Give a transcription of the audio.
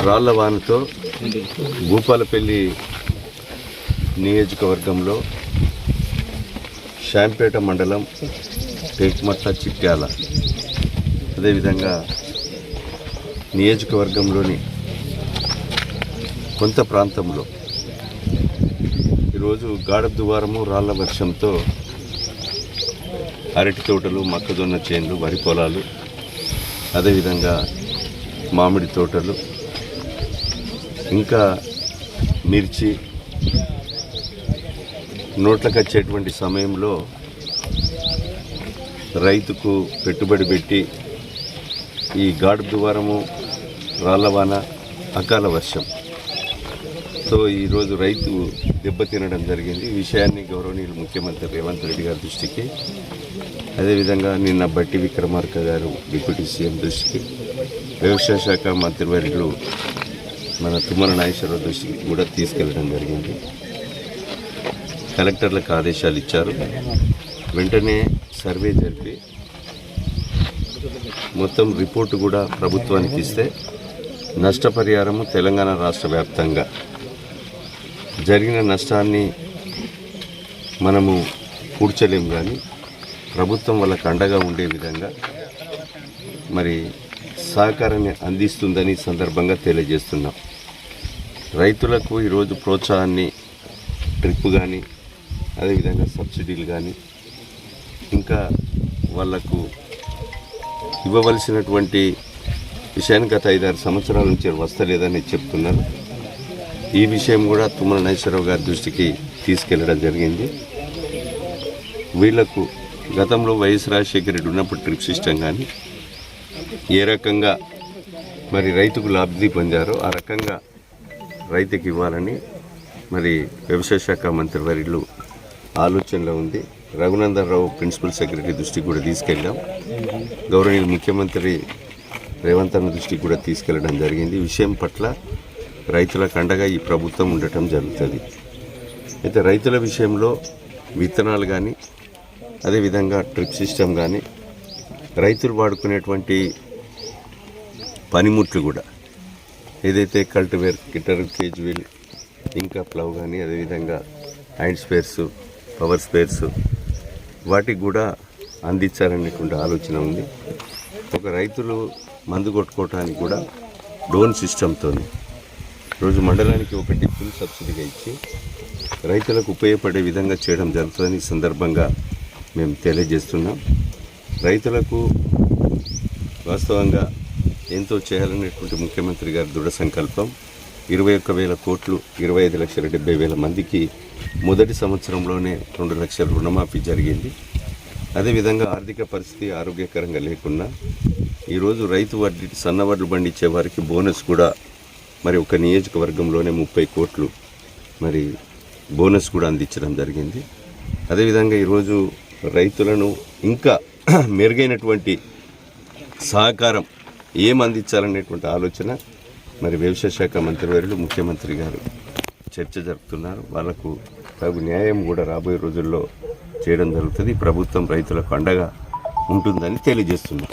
రాళ్ల వానతో భూపాలపల్లి నియోజకవర్గంలో శాంపేట మండలం టేక్మట్ల చిట్యాల అదేవిధంగా నియోజకవర్గంలోని కొంత ప్రాంతంలో ఈరోజు గాఢద్వారము రాళ్ల వర్షంతో అరటి తోటలు, మొక్కజొన్న చేనులు, వరి పొలాలు, అదేవిధంగా మామిడి తోటలు, ఇంకా మిర్చి నోట్లకు వచ్చేటువంటి సమయంలో రైతుకు పెట్టుబడి పెట్టి ఈ గాఢద్వారము, రాళ్లవాన, అకాల వర్షంతో ఈరోజు రైతు దెబ్బతినడం జరిగింది. ఈ విషయాన్ని గౌరవనీయులు ముఖ్యమంత్రి రేవంత్ రెడ్డి గారి దృష్టికి, అదేవిధంగా నిన్న బట్టి విక్రమార్క గారు డిప్యూటీ సీఎం దృష్టికి, వ్యవసాయ శాఖ మంత్రివర్యులు మన తుమ్మల నాగేశ్వరరావు దృష్టికి కూడా తీసుకెళ్లడం జరిగింది. కలెక్టర్లకు ఆదేశాలు ఇచ్చారు. వెంటనే సర్వే జరిపి మొత్తం రిపోర్టు కూడా ప్రభుత్వానికి ఇస్తే నష్టపరిహారము తెలంగాణ రాష్ట్ర వ్యాప్తంగా జరిగిన నష్టాన్ని మనము పూడ్చలేము, కానీ ప్రభుత్వం వాళ్ళకు అండగా ఉండే విధంగా మరి సహకారాన్ని అందిస్తుందని సందర్భంగా తెలియజేస్తున్నాం. రైతులకు ఈరోజు ప్రోత్సాహాన్ని ట్రిప్ కానీ, అదేవిధంగా సబ్సిడీలు కానీ, ఇంకా వాళ్లకు ఇవ్వవలసినటువంటి విషయాన్ని గత 5-6 సంవత్సరాల నుంచి వస్తలేదని చెప్తున్నారు. ఈ విషయం కూడా తుమ్మల నాగేశ్వరరావు గారి దృష్టికి తీసుకెళ్లడం జరిగింది. వీళ్లకు గతంలో వైఎస్ రాజశేఖర రెడ్డి ఉన్నప్పుడు ట్రిప్ సిస్టమ్ కానీ ఏ రకంగా మరి రైతుకు లబ్ధి పొందారో ఆ రకంగా రైతుకి ఇవ్వాలని మరి వ్యవసాయ శాఖ మంత్రివర్యులు ఆలోచనలో ఉంది. రఘునందన్ రావు ప్రిన్సిపల్ సెక్రటరీ దృష్టికి కూడా తీసుకెళ్ళాం. గౌరవనీయులు ముఖ్యమంత్రి రేవంత్ అన్న దృష్టికి కూడా తీసుకెళ్లడం జరిగింది. ఈ విషయం పట్ల రైతులకు అండగా ఈ ప్రభుత్వం ఉండటం జరుగుతుంది. అయితే రైతుల విషయంలో విత్తనాలు కానీ, అదేవిధంగా డ్రిప్ సిస్టమ్ కానీ, రైతులు వాడుకునేటువంటి పనిముట్లు కూడా ఏదైతే కల్టివేర్, కిటర్, కేజ్ వీల్, ఇంకా ప్లవ్ కానీ, అదేవిధంగా హ్యాండ్ స్పేర్స్, పవర్ స్పేర్స్ వాటికి కూడా అందించాలనేటువంటి ఆలోచన ఉంది. ఒక రైతులు మందు కొట్టుకోవటానికి కూడా డ్రోన్ సిస్టంతో రోజు మండలానికి ఒకటి ఫుల్ సబ్సిడీగా ఇచ్చి రైతులకు ఉపయోగపడే విధంగా చేయడం జరుగుతుందని ఈ సందర్భంగా మేము తెలియజేస్తున్నాం. రైతులకు వాస్తవంగా ఎంతో చేయాలనేటువంటి ముఖ్యమంత్రి గారి దృఢ సంకల్పం. 21,000 కోట్లు, 25,70,000 మందికి మొదటి సంవత్సరంలోనే 2 లక్షల రుణమాఫీ జరిగింది. అదేవిధంగా ఆర్థిక పరిస్థితి ఆరోగ్యకరంగా లేకున్నా ఈరోజు రైతు వడ్డీ, సన్నవడ్లు పండించే వారికి బోనస్ కూడా మరి ఒక నియోజకవర్గంలోనే 30 కోట్లు మరి బోనస్ కూడా అందించడం జరిగింది. అదేవిధంగా ఈరోజు రైతులను ఇంకా మెరుగైనటువంటి సహకారం ఏం అందించాలనేటువంటి ఆలోచన మరి వ్యవసాయ శాఖ మంత్రివర్యులు ముఖ్యమంత్రి గారు చర్చ జరుపుతున్నారు. వాళ్లకు తగు న్యాయం కూడా రాబోయే రోజుల్లో చేయడం జరుగుతుంది. ప్రభుత్వం రైతులకు అండగా ఉంటుందని తెలియజేస్తున్నారు.